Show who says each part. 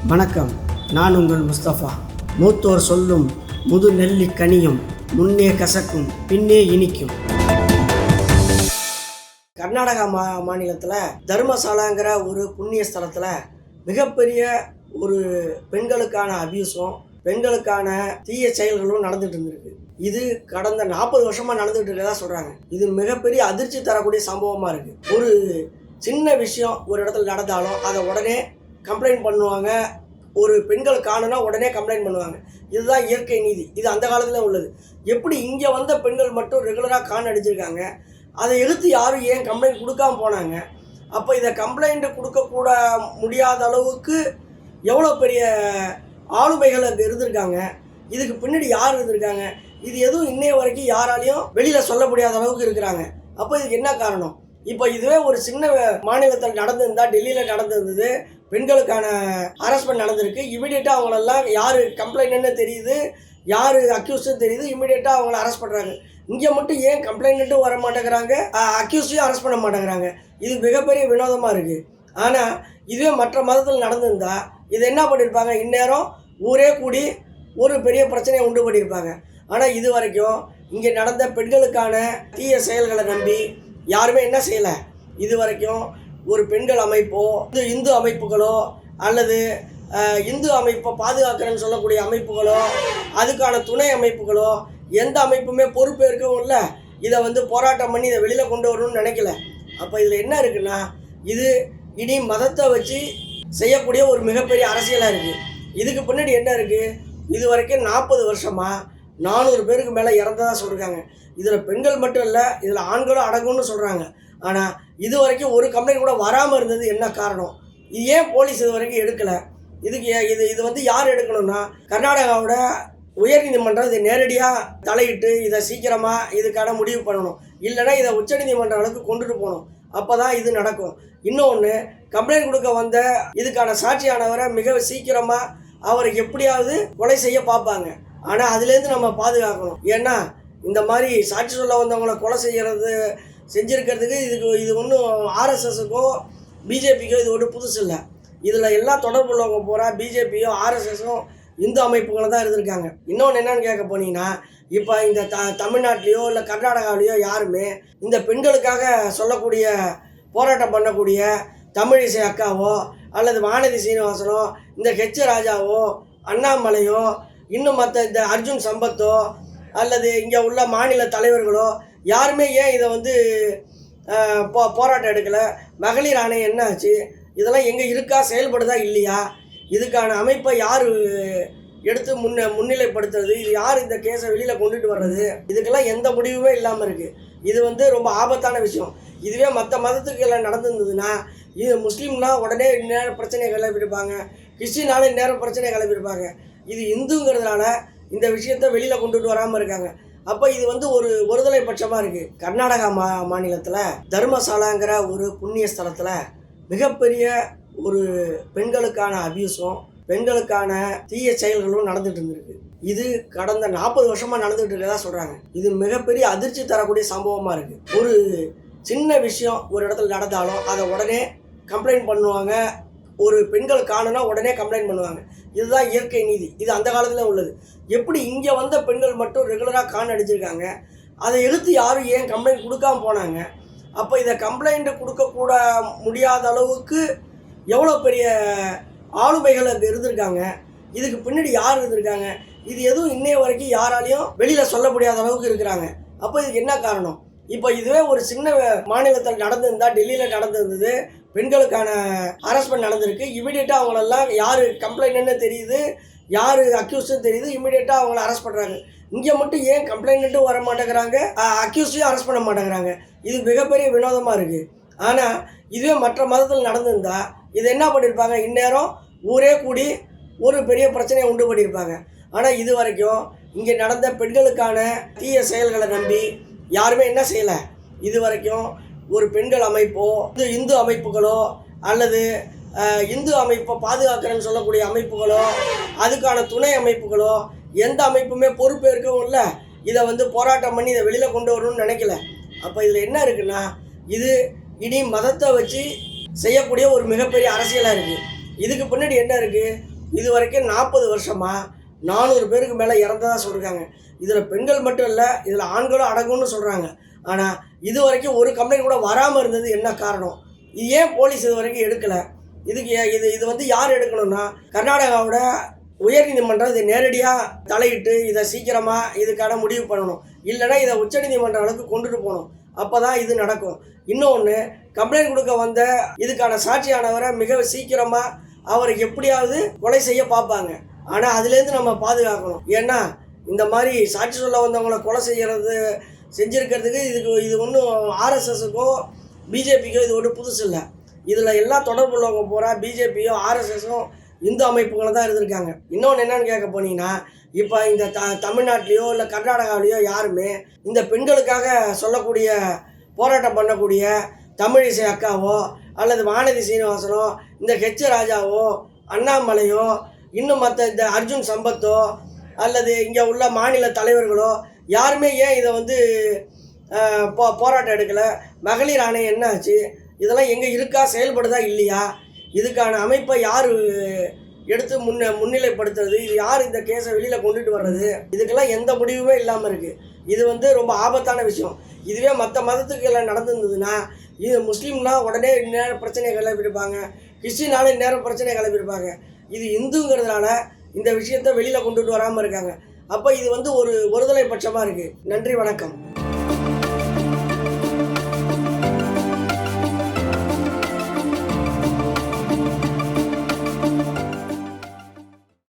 Speaker 1: வணக்கம். நான் உங்கள் முஸ்தபா. மூத்தோர் சொல்லும் முது நெல்லி கனியும் முன்னே கசக்கும் பின்னே இனிக்கும். கர்நாடகா மாநிலத்தில் தர்மசாலாங்கிற ஒரு புண்ணிய ஸ்தலத்தில் மிகப்பெரிய ஒரு பெண்களுக்கான அபியூஸும் பெண்களுக்கான தீய செயல்களும் நடந்துட்டு இருந்திருக்கு. இது கடந்த 40 வருஷமாக நடந்துகிட்டு இருக்கதா சொல்கிறாங்க. இது மிகப்பெரிய அதிர்ச்சி தரக்கூடிய சம்பவமாக இருக்குது. ஒரு சின்ன விஷயம் ஒரு இடத்துல நடந்தாலும் அதை உடனே கம்ப்ளைண்ட் பண்ணுவாங்க. ஒரு பெண்கள் காணுனா உடனே கம்ப்ளைண்ட் பண்ணுவாங்க. இதுதான் இயற்கை நீதி. இது அந்த காலத்தில் உள்ளது. எப்படி இங்கே வந்த பெண்கள் மட்டும் ரெகுலராக காண அடிச்சிருக்காங்க, அதை எதிர்த்து யாரும் ஏன் கம்ப்ளைண்ட் கொடுக்காம போனாங்க? அப்போ இதை கம்ப்ளைண்ட் கொடுக்கக்கூட முடியாத அளவுக்கு எவ்வளோ பெரிய ஆளுமைகள் அங்கே இருந்திருக்காங்க. இதுக்கு பின்னாடி யார் இருந்திருக்காங்க? இது எதுவும் இன்னைய வரைக்கும் யாராலையும் வெளியில் சொல்ல முடியாத அளவுக்கு இருக்கிறாங்க. அப்போ இதுக்கு என்ன காரணம்? இப்போ இதுவே ஒரு சின்ன மாநிலத்தில் நடந்திருந்தால், டெல்லியில் நடந்திருந்தது, பெண்களுக்கான ஹராஸ்மெண்ட் நடந்திருக்கு. இமீடியட்டாக அவங்களெல்லாம் யார் கம்ப்ளைண்ட்னு தெரியுது, யார் அக்யூஸ்டும் தெரியுது, இமீடியட்டாக அவங்கள அரெஸ்ட் பண்ணுறாங்க. இங்கே மட்டும் ஏன் கம்ப்ளைண்ட்டும் வர மாட்டேங்கிறாங்க, அக்யூஸ்டையும் அரெஸ்ட் பண்ண மாட்டேங்கிறாங்க? இது மிகப்பெரிய வினோதமாக இருக்குது. ஆனால் இதுவே மற்ற மதத்தில் நடந்திருந்தால் இது என்ன பண்ணியிருப்பாங்க? இந்நேரம் ஊரே கூடி ஒரு பெரிய பிரச்சனையை உண்டு பண்ணியிருப்பாங்க. ஆனால் இது வரைக்கும் இங்கே நடந்த பெண்களுக்கான தீய செயல்களை நம்பி யாருமே என்ன செய்யலை. இது வரைக்கும் ஒரு பெண்கள் அமைப்போ, இந்து அமைப்புகளோ, அல்லது இந்து அமைப்பை பாதுகாக்கிறேன்னு சொல்லக்கூடிய அமைப்புகளோ, அதுக்கான துணை அமைப்புகளோ, எந்த அமைப்புமே பொறுப்பேற்கவும் இல்லை. இதை போராட்டம் பண்ணி இதை வெளியில் கொண்டு வரணும்னு நினைக்கல. அப்போ இதில் என்ன இருக்குன்னா, இது இனி மதத்தை வச்சு செய்யக்கூடிய ஒரு மிகப்பெரிய அரசியலாக இருக்குது. இதுக்கு பின்னாடி என்ன இருக்குது? இது வரைக்கும் 40 வருஷமாக 400 பேருக்கு மேலே இறந்ததாக சொல்லியிருக்காங்க. இதில் பெண்கள் மட்டும் இல்லை, இதில் ஆண்களும் அடங்கும்னு சொல்கிறாங்க. ஆனால் இது வரைக்கும் ஒரு கம்ப்ளைண்ட் கூட வராமல் இருந்தது என்ன காரணம்? இது ஏன் போலீஸ் இது வரைக்கும் எடுக்கலை? இதுக்கு இது யார் எடுக்கணும்னா, கர்நாடகாவோட உயர்நீதிமன்றம் இதை நேரடியாக தலையிட்டு இதை சீக்கிரமாக இதுக்கான முடிவு பண்ணணும். இல்லைனா இதை உச்சநீதிமன்ற அளவுக்கு கொண்டுட்டு போகணும். அப்போ தான் இது நடக்கும். இன்னொன்று, கம்ப்ளைண்ட் கொடுக்க வந்த இதுக்கான சாட்சியானவரை மிக சீக்கிரமாக அவருக்கு எப்படியாவது கொலை செய்ய பார்ப்பாங்க. ஆனால் அதுலேருந்து நம்ம பாதுகாக்கணும். ஏன்னா இந்த மாதிரி சாட்சி சொல்ல வந்தவங்களை கொலை செஞ்சுருக்கிறதுக்கு இது ஒன்றும் ஆர்எஸ்எஸுக்கோ பிஜேபிக்கோ இது ஒன்றும் புதுசு இல்லை. இதில் எல்லாம் தொடர்பு உள்ளவங்க பூரா பிஜேபியோ ஆர்எஸ்எஸும் இந்து அமைப்புகளை தான் இருந்திருக்காங்க. இன்னொன்று என்னன்னு கேட்க போனீங்கன்னா, இப்போ இந்த தமிழ்நாட்டிலையோ இல்லை கர்நாடகாவிலையோ யாருமே இந்த பெண்களுக்காக சொல்லக்கூடிய போராட்டம் பண்ணக்கூடிய தமிழிசை அக்காவோ, அல்லது வானதி சீனிவாசனோ, இந்த ஹெச் ராஜாவோ, அண்ணாமலையோ, இன்னும் மற்ற இந்த அர்ஜுன் சம்பத்தோ, அல்லது இங்கே உள்ள மாநில தலைவர்களோ யாருமே ஏன் இதை போராட்டம் எடுக்கலை? மகளிர் ஆணையம் என்ன ஆச்சு? இதெல்லாம் எங்கே இருக்கா, செயல்படுதா இல்லையா? இதுக்கான அமைப்பை யார் எடுத்து முன்னிலைப்படுத்துறது? இது யார் இந்த கேஸை வெளியில் கொண்டுட்டு வர்றது? இதுக்கெல்லாம் எந்த முடிவுமே இல்லாமல் இருக்குது. இது ரொம்ப ஆபத்தான விஷயம். இதுவே மற்ற மதத்துக்கு எல்லாம் நடந்துருந்ததுன்னா, இது முஸ்லீம்னா உடனே இந்நேரம் பிரச்சனையை கிளப்பியிருப்பாங்க, கிறிஸ்டினாலும் இந்நேரம் பிரச்சனையை கிளப்பியிருப்பாங்க. இது இந்துங்கிறதுனால இந்த விஷயத்தை வெளியில் கொண்டுட்டு வராமல் இருக்காங்க. அப்போ இது ஒரு ஒருதலை பட்சமாக இருக்குது. கர்நாடகா மாநிலத்தில் தர்மசாலாங்கிற ஒரு புண்ணிய ஸ்தலத்தில் மிகப்பெரிய ஒரு பெண்களுக்கான அபியூஸும் பெண்களுக்கான தீய செயல்களும் நடந்துட்டு இருந்திருக்கு. இது கடந்த 40 வருஷமாக நடந்துகிட்டு இருக்கதா சொல்கிறாங்க. இது மிகப்பெரிய அதிர்ச்சி தரக்கூடிய சம்பவமாக இருக்குது. ஒரு சின்ன விஷயம் ஒரு இடத்துல நடந்தாலும் அதை உடனே கம்ப்ளைண்ட் பண்ணுவாங்க. ஒரு பெண்கள் காணுனா உடனே கம்ப்ளைண்ட் பண்ணுவாங்க. இதுதான் இயற்கை நீதி. இது அந்த காலத்தில் உள்ளது. எப்படி இங்கே வந்த பெண்கள் மட்டும் ரெகுலராக காண அடிச்சிருக்காங்க, அதை எதிர்த்து யாரும் ஏன் கம்ப்ளைண்ட் கொடுக்காம போனாங்க? அப்போ இதை கம்ப்ளைண்ட் கொடுக்கக்கூட முடியாத அளவுக்கு எவ்வளோ பெரிய ஆளுமைகள் அங்கே இருந்திருக்காங்க. இதுக்கு பின்னாடி யார் இருந்திருக்காங்க? இது எதுவும் இன்னைய வரைக்கும் யாராலையும் வெளியில் சொல்ல முடியாத அளவுக்கு இருக்கிறாங்க. அப்போ இதுக்கு என்ன காரணம்? இப்போ இதுவே ஒரு சின்ன மாநிலத்தில் நடந்திருந்தால், டெல்லியில் நடந்திருந்தது, பெண்களுக்கான ஹராஸ்மெண்ட் நடந்திருக்கு. இமீடியட்டாக அவங்களெல்லாம் யார் கம்ப்ளைண்ட்னு தெரியுது, யார் அக்யூஸ்டும் தெரியுது, இமீடியட்டாக அவங்கள அரெஸ்ட் பண்ணுறாங்க. இங்கே மட்டும் ஏன் கம்ப்ளைண்ட்டும் வர மாட்டேங்கிறாங்க, அக்யூஸ்டையும் அரெஸ்ட் பண்ண மாட்டேங்கிறாங்க? இது மிகப்பெரிய வினோதமாக இருக்குது. ஆனால் இதுவே மற்ற மதத்தில் நடந்திருந்தால் இது என்ன பண்ணியிருப்பாங்க? இந்நேரம் ஊரே கூடி ஒரு பெரிய பிரச்சனையை உண்டு பண்ணியிருப்பாங்க. ஆனால் இது வரைக்கும் இங்கே நடந்த பெண்களுக்கான தீய செயல்களை நம்பி யாருமே என்ன செய்யலை. இது வரைக்கும் ஒரு பெண்கள் அமைப்போ, இந்து அமைப்புகளோ, அல்லது இந்து அமைப்பை பாதுகாக்கிறேன்னு சொல்லக்கூடிய அமைப்புகளோ, அதுக்கான துணை அமைப்புகளோ, எந்த அமைப்புமே பொறுப்பேற்கவும் இல்லை. இதை போராட்டம் பண்ணி இதை வெளியில் கொண்டு வரணும்னு நினைக்கல. அப்போ இதில் என்ன இருக்குன்னா, இது இனி மதத்தை வச்சு செய்யக்கூடிய ஒரு மிகப்பெரிய அரசியலாக இருக்குது. இதுக்கு பின்னாடி என்ன இருக்குது? இது வரைக்கும் 40 வருஷமாக 400 பேருக்கு மேலே இறந்ததாக சொல்லியிருக்காங்க. இதில் பெண்கள் மட்டும் இல்லை, இதில் ஆண்களும் அடங்கும்னு சொல்கிறாங்க. ஆனால் இது வரைக்கும் ஒரு கம்ப்ளைண்ட் கூட வராமல் இருந்தது என்ன காரணம்? இது ஏன் போலீஸ் இது வரைக்கும் எடுக்கலை? இதுக்கு இது வந்து யார் எடுக்கணும்னா, கர்நாடகாவோட உயர்நீதிமன்றம் இதை நேரடியாக தலையிட்டு இதை சீக்கிரமாக இதுக்கான முடிவு பண்ணணும். இல்லைன்னா இதை உச்சநீதிமன்ற அளவுக்கு கொண்டுட்டு போகணும். அப்போ தான் இது நடக்கும். இன்னொன்று, கம்ப்ளைண்ட் கொடுக்க வந்த இதுக்கான சாட்சியானவரை மிக சீக்கிரமாக அவரை எப்படியாவது கொலை செய்ய பார்ப்பாங்க. ஆனால் அதுலேருந்து நம்ம பாதுகாக்கணும். ஏன்னா இந்த மாதிரி சாட்சி சொல்ல வந்தவங்களை கொலை செஞ்சுருக்கிறதுக்கு இது ஒன்றும் ஆர்எஸ்எஸுக்கோ பிஜேபிக்கோ இது ஒன்றும் புதுசு இல்லை. இதில் எல்லாம் தொடர்பு உள்ளவங்க பூரா பிஜேபியோ ஆர்எஸ்எஸும் இந்து அமைப்புகளை தான் இருந்திருக்காங்க. இன்னொன்று என்னன்னு கேட்க போனீங்கன்னா, இப்போ இந்த தமிழ்நாட்டிலையோ இல்லை கர்நாடகாவிலையோ யாருமே இந்த பெண்களுக்காக சொல்லக்கூடிய போராட்டம் பண்ணக்கூடிய தமிழிசை அக்காவோ அல்லது வானதி சீனிவாசனோ இந்த ஹெச் ராஜாவோ அண்ணாமலையோ இன்னும் மற்ற இந்த அர்ஜுன் சம்பத்தோ அல்லது இங்கே உள்ள மாநில தலைவர்களோ யாருமே ஏன் இதை வந்து போராட்டம் எடுக்கலை? மகளிர் ஆணையம் என்ன ஆச்சு? இதெல்லாம் எங்கே இருக்கா, செயல்படுதா இல்லையா? இதுக்கான அமைப்பை யார் எடுத்து முன்னிலைப்படுத்துறது? இது யார் இந்த கேஸை வெளியில் கொண்டுட்டு வர்றது? இதுக்கெல்லாம் எந்த முடிவுமே இல்லாமல் இருக்குது. இது வந்து ரொம்ப ஆபத்தான விஷயம். இதுவே மற்ற மதத்துக்கு எல்லாம் நடந்துருந்ததுன்னா, இது முஸ்லீம்னா உடனே இந்நேரம் பிரச்சனையை கிளப்பியிருப்பாங்க, கிறிஸ்டினாலும் இந்நேரம் பிரச்சனையை கிளப்பியிருப்பாங்க. இது இந்துங்கிறதுனால இந்த விஷயத்தை வெளியில் கொண்டுட்டு வராமல் இருக்காங்க. அப்போ இது வந்து ஒருதலை பட்சமாக இருக்குது. நன்றி, வணக்கம்.